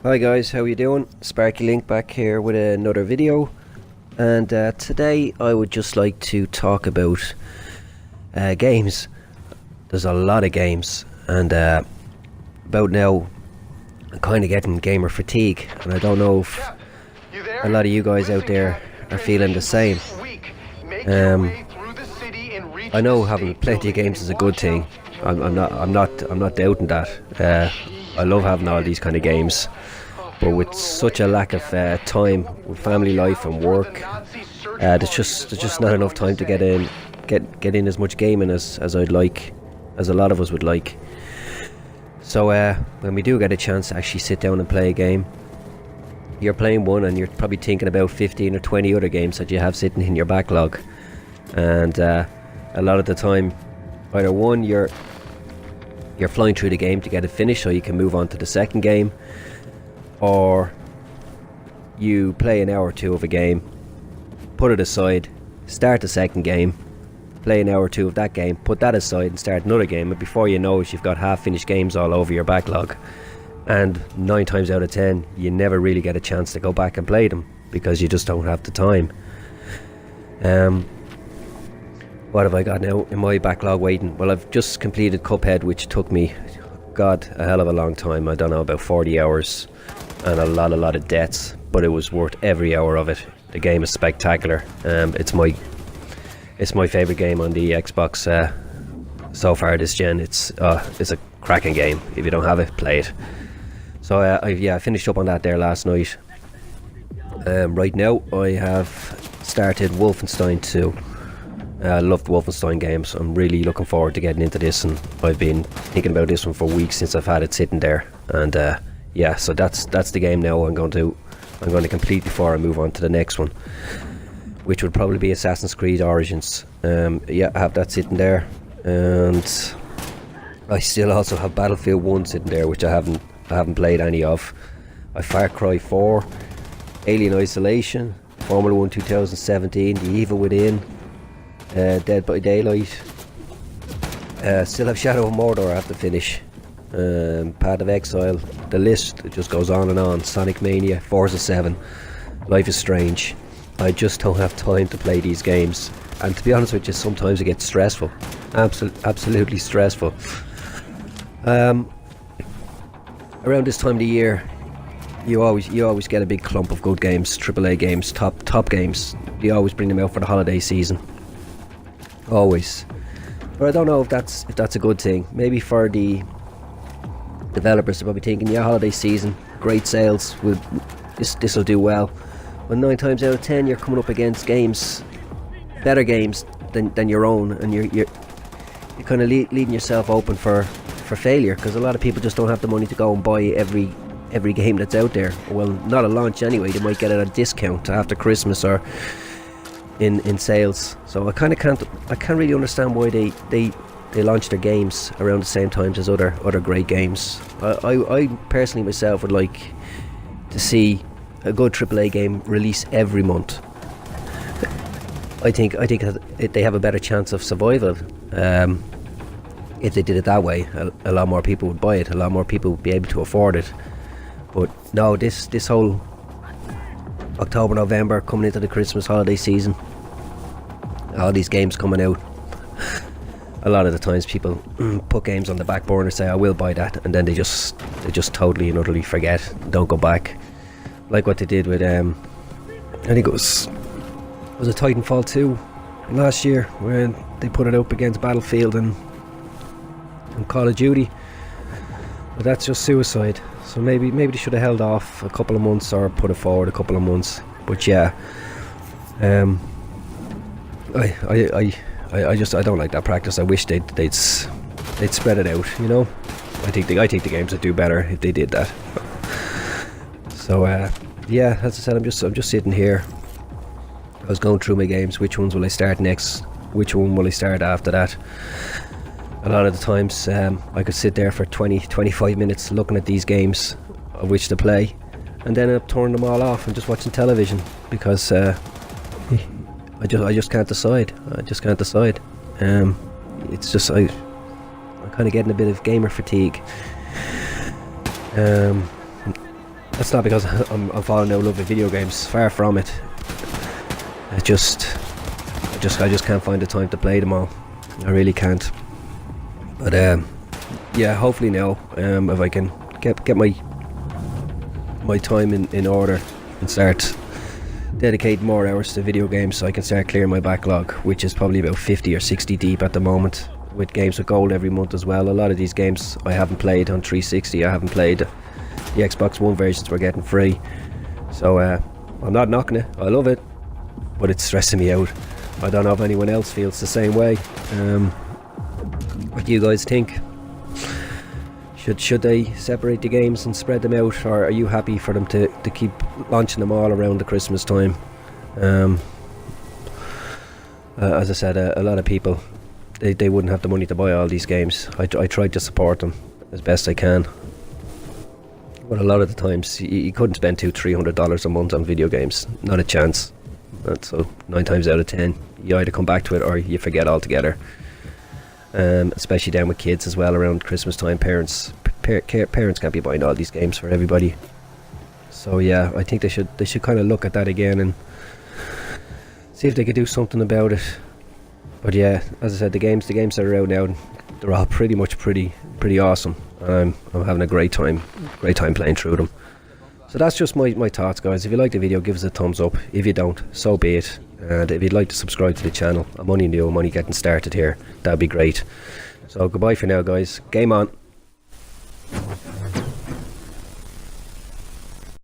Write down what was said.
Hi guys, how you doing? Sparky Link back here with another video, and today I would just like to talk about games. There's a lot of games, and about now I'm kind of getting gamer fatigue, and I don't know if a lot of you guys out there are feeling the same. I know having plenty of games is a good thing. I'm not doubting that. I love having all these kind of games, but with such a lack of time with family life and work, there's just not enough time to get in as much gaming as I'd like, as a lot of us would like. So when we do get a chance to actually sit down and play a game, you're playing one and you're probably thinking about 15 or 20 other games that you have sitting in your backlog, and a lot of the time, either one, you're flying through the game to get it finished so you can move on to the second game, or you play an hour or two of a game, put it aside, start the second game, play an hour or two of that game, put that aside and start another game, and before you know it, you've got half finished games all over your backlog, and 9 times out of 10 you never really get a chance to go back and play them because you just don't have the time. What have I got now in my backlog waiting? Well, I've just completed Cuphead, which took me, God, a hell of a long time. I don't know, about 40 hours and a lot of deaths, but it was worth every hour of it. The game is spectacular. It's my favourite game on the Xbox so far this gen. It's a cracking game. If you don't have it, play it. So I finished up on that there last night. Right now I have started Wolfenstein 2. I love the Wolfenstein games. I'm really looking forward to getting into this, and I've been thinking about this one for weeks since I've had it sitting there. And yeah, so that's the game now I'm going to complete before I move on to the next one, which would probably be Assassin's Creed Origins. Yeah, I have that sitting there, and I still also have Battlefield 1 sitting there, which I haven't played any of. I Far Cry 4, Alien Isolation, Formula 1 2017, The Evil Within, Dead by Daylight. Still have Shadow of Mordor I have to finish. Path of Exile. The list just goes on and on. Sonic Mania, Forza 7, Life is Strange. I just don't have time to play these games, and to be honest with you, sometimes it gets stressful. Absolutely stressful. Around this time of the year, you always get a big clump of good games, AAA games, top games. You always bring them out for the holiday season. Always. But I don't know if that's a good thing. Maybe for the developers, they're probably thinking, yeah, holiday season, great sales, this will do well. But 9 times out of 10 you're coming up against games, better games than your own, and you're kind of leaving yourself open for failure, because a lot of people just don't have the money to go and buy every game that's out there. Well, not at launch anyway. They might get it at a discount after Christmas or in sales. So I can't really understand why they launch their games around the same times as other great games. I personally myself would like to see a good AAA game release every month. I think they have a better chance of survival if they did it that way. A lot more people would buy it. A lot more people would be able to afford it. But no, this whole October, November, coming into the Christmas holiday season, all these games coming out, a lot of the times people put games on the back burner, say I will buy that, and then they just totally and utterly forget, don't go back, like what they did with I think it was a Titanfall 2 last year, when they put it up against Battlefield and Call of Duty. But that's just suicide. So maybe they should have held off a couple of months, or put it forward a couple of months. But yeah, I don't like that practice. I wish they'd spread it out. You know, I think the games would do better if they did that. So yeah, as I said, I'm just sitting here. I was going through my games. Which ones will I start next? Which one will I start after that? A lot of the times I could sit there for 20-25 minutes looking at these games of which to play, and then I'd turn them all off and just watching television, because I just can't decide. It's just I'm kind of getting a bit of gamer fatigue. That's not because I'm falling out of love with video games. Far from it. I just can't find the time to play them all. I really can't. But yeah, hopefully now, if I can get my time in order and start dedicating more hours to video games, so I can start clearing my backlog, which is probably about 50 or 60 deep at the moment, with games with gold every month as well. A lot of these games I haven't played on 360. I haven't played the Xbox One versions we're getting free. So I'm not knocking it. I love it, but it's stressing me out. I don't know if anyone else feels the same way. What do you guys think? Should they separate the games and spread them out, or are you happy for them to keep launching them all around the Christmas time? As I said, a lot of people, they wouldn't have the money to buy all these games. I tried to support them as best I can, but a lot of the times you couldn't spend $200-300 a month on video games. Not a chance. So 9 times out of 10 you either come back to it or you forget altogether. Especially down with kids as well around Christmas time. Parents can't be buying all these games for everybody. So yeah, I think they should kind of look at that again and see if they could do something about it. But yeah, as I said, the games that are out now, they're all pretty awesome. I'm having a great time playing through them. So that's just my thoughts, guys. If you like the video, give us a thumbs up. If you don't, so be it. And if you'd like to subscribe to the channel, I'm only new, I'm only getting started here, that'd be great. So goodbye for now, guys. Game on.